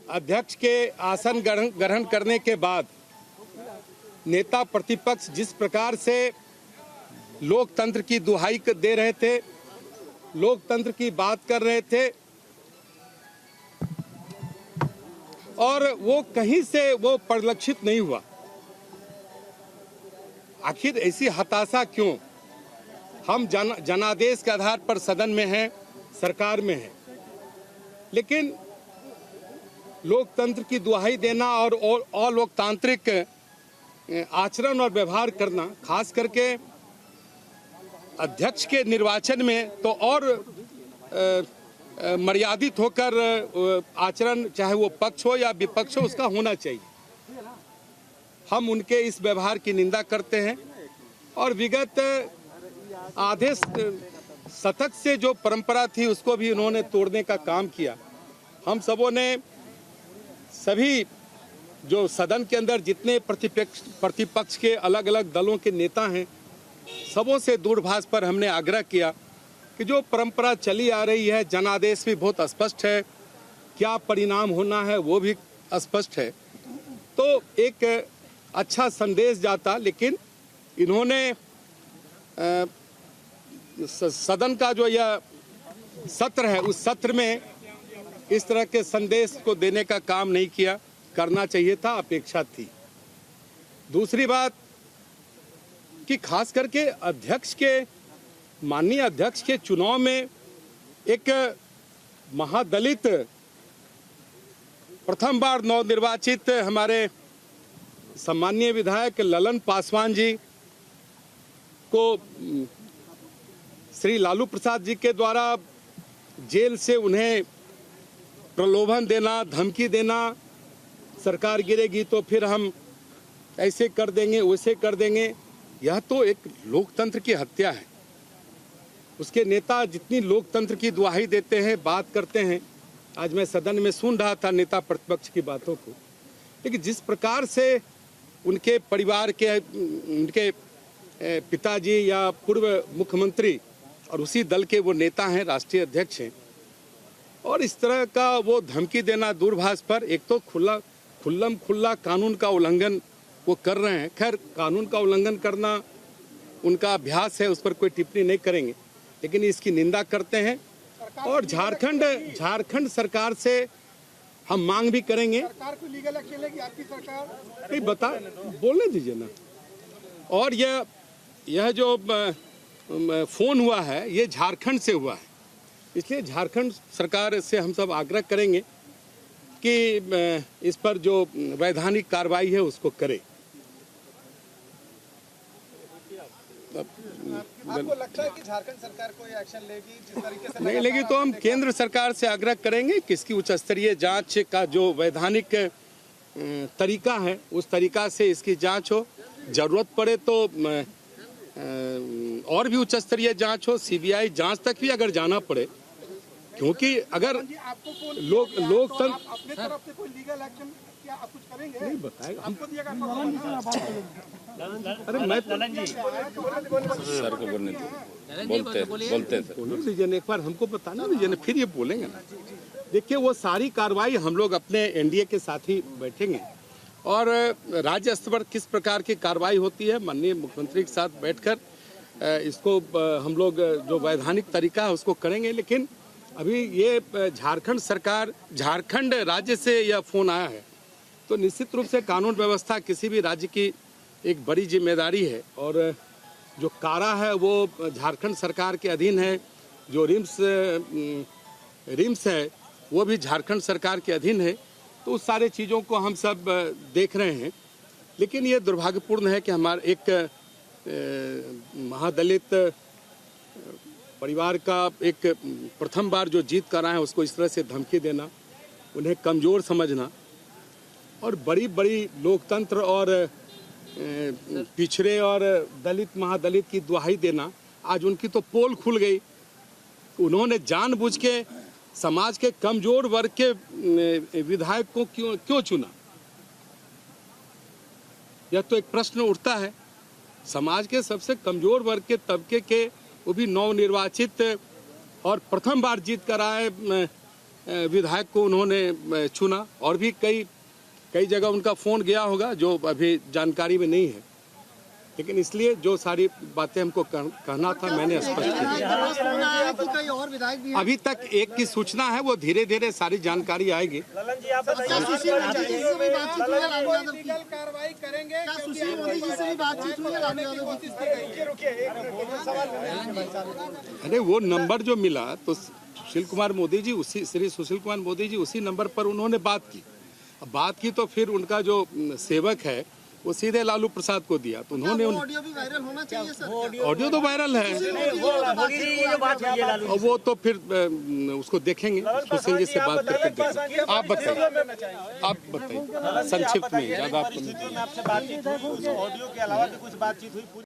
अध्यक्ष के आसन ग्रहण करने के बाद नेता प्रतिपक्ष जिस प्रकार से लोकतंत्र की दुहाई दे रहे थे, लोकतंत्र की बात कर रहे थे, और वो कहीं से वो परिलक्षित नहीं हुआ। आखिर ऐसी हताशा क्यों? हम जनादेश के आधार पर सदन में हैं, सरकार में हैं, लेकिन लोकतंत्र की दुहाई देना और अलोकतांत्रिक आचरण और व्यवहार करना, खास करके अध्यक्ष के निर्वाचन में तो और मर्यादित होकर आचरण, चाहे वो पक्ष हो या विपक्ष हो, उसका होना चाहिए। हम उनके इस व्यवहार की निंदा करते हैं और विगत आधे शतक से जो परंपरा थी उसको भी उन्होंने तोड़ने का काम किया। हम सबों ने, सभी जो सदन के अंदर जितने प्रतिपक्ष के अलग अलग दलों के नेता हैं, सबों से दूरभाष पर हमने आग्रह किया कि जो परंपरा चली आ रही है, जनादेश भी बहुत स्पष्ट है, क्या परिणाम होना है वो भी स्पष्ट है, तो एक अच्छा संदेश जाता। लेकिन इन्होंने सदन का जो यह सत्र है, उस सत्र में इस तरह के संदेश को देने का काम नहीं किया, करना चाहिए था, अपेक्षा थी। दूसरी बात कि खास करके अध्यक्ष के, माननीय अध्यक्ष के चुनाव में एक महादलित, प्रथम बार नवनिर्वाचित हमारे सम्मानीय विधायक ललन पासवान जी को श्री लालू प्रसाद जी के द्वारा जेल से उन्हें प्रलोभन देना, धमकी देना, सरकार गिरेगी तो फिर हम ऐसे कर देंगे, वैसे कर देंगे, यह तो एक लोकतंत्र की हत्या है। उसके नेता जितनी लोकतंत्र की दुहाई देते हैं, बात करते हैं, आज मैं सदन में सुन रहा था नेता प्रतिपक्ष की बातों को, लेकिन जिस प्रकार से उनके परिवार के, उनके पिताजी या पूर्व मुख्यमंत्री और उसी दल के वो नेता हैं, राष्ट्रीय अध्यक्ष हैं, और इस तरह का वो धमकी देना दूरभाष पर, एक तो खुल्ला कानून का उल्लंघन वो कर रहे हैं। खैर, कानून का उल्लंघन करना उनका अभ्यास है, उस पर कोई टिप्पणी नहीं करेंगे, लेकिन इसकी निंदा करते हैं। और झारखंड सरकार से हम मांग भी करेंगे। सरकार को लीगल एक्शन लेगी आपकी सरकार? नहीं, बोलने दीजिए ना। और यह जो फोन हुआ है, ये झारखंड से हुआ है, इसलिए झारखंड सरकार से हम सब आग्रह करेंगे कि इस पर जो वैधानिक कार्रवाई है उसको करे। आपको लगता है कि झारखंड सरकार कोई एक्शन लेगी जिस तरीके से? नहीं लेगी तो हम केंद्र सरकार से आग्रह करेंगे कि इसकी उच्च स्तरीय जांच का जो वैधानिक तरीका है, उस तरीका से इसकी जांच हो। जरूरत पड़े तो और भी उच्च स्तरीय जांच हो, सीबीआई जांच तक भी अगर जाना पड़े, क्योंकि अगर लोकतंत्र अपने तरफ से कोई लीगल एक्शन क्या आप कुछ करेंगे? नहीं बताएगा हमको दिएगा। अरे मैं सर को बोलने बोलते दीजिए, एक बार हमको बताना दीजिए, फिर ये बोलेंगे ना। देखिए, वो सारी कार्रवाई हम लोग अपने एनडीए के साथ ही बैठेंगे और राज्य स्तर पर किस प्रकार की कार्रवाई होती है, माननीय मुख्यमंत्री के साथ बैठकर इसको हम लोग जो वैधानिक तरीका है उसको करेंगे। लेकिन अभी ये झारखंड राज्य से यह फोन आया है, तो निश्चित रूप से कानून व्यवस्था किसी भी राज्य की एक बड़ी जिम्मेदारी है, और जो कारा है वो झारखंड सरकार के अधीन है, जो रिम्स है वो भी झारखंड सरकार के अधीन है, तो उस सारे चीज़ों को हम सब देख रहे हैं। लेकिन ये दुर्भाग्यपूर्ण है कि हमारे एक महादलित परिवार का एक प्रथम बार जो जीत कर आए हैं उसको इस तरह से धमकी देना, उन्हें कमज़ोर समझना और बड़ी बड़ी लोकतंत्र और पिछड़े और दलित महादलित की दुहाई देना। आज उनकी तो पोल खुल गई, उन्होंने जानबूझ के समाज के कमजोर वर्ग के विधायक को क्यों चुना, यह तो एक प्रश्न उठता है। समाज के सबसे कमजोर वर्ग के तबके के, वो भी नवनिर्वाचित और प्रथम बार जीत कर आए विधायक को उन्होंने चुना, और भी कई जगह उनका फ़ोन गया होगा जो अभी जानकारी में नहीं है, लेकिन इसलिए जो सारी बातें हमको कहना था मैंने स्पष्ट किया। और विधायक भी अभी तक एक की सूचना है, वो धीरे धीरे सारी जानकारी आएगी। कार्रवाई करेंगे। अरे वो नंबर जो मिला तो सुशील कुमार मोदी जी उसी नंबर पर उन्होंने बात की। अब बात की तो फिर उनका जो सेवक है वो सीधे लालू प्रसाद को दिया, तो उन्होंने ऑडियो भी वायरल होना चाहिए सर। ऑडियो तो वायरल है, और वो तो फिर उसको देखेंगे, सुशील जी से बात करके देखेंगे। आप बताइए संक्षिप्त में, ज़्यादा आपसे बातचीत हुई, ऑडियो के अलावा भी कुछ बातचीत हुई?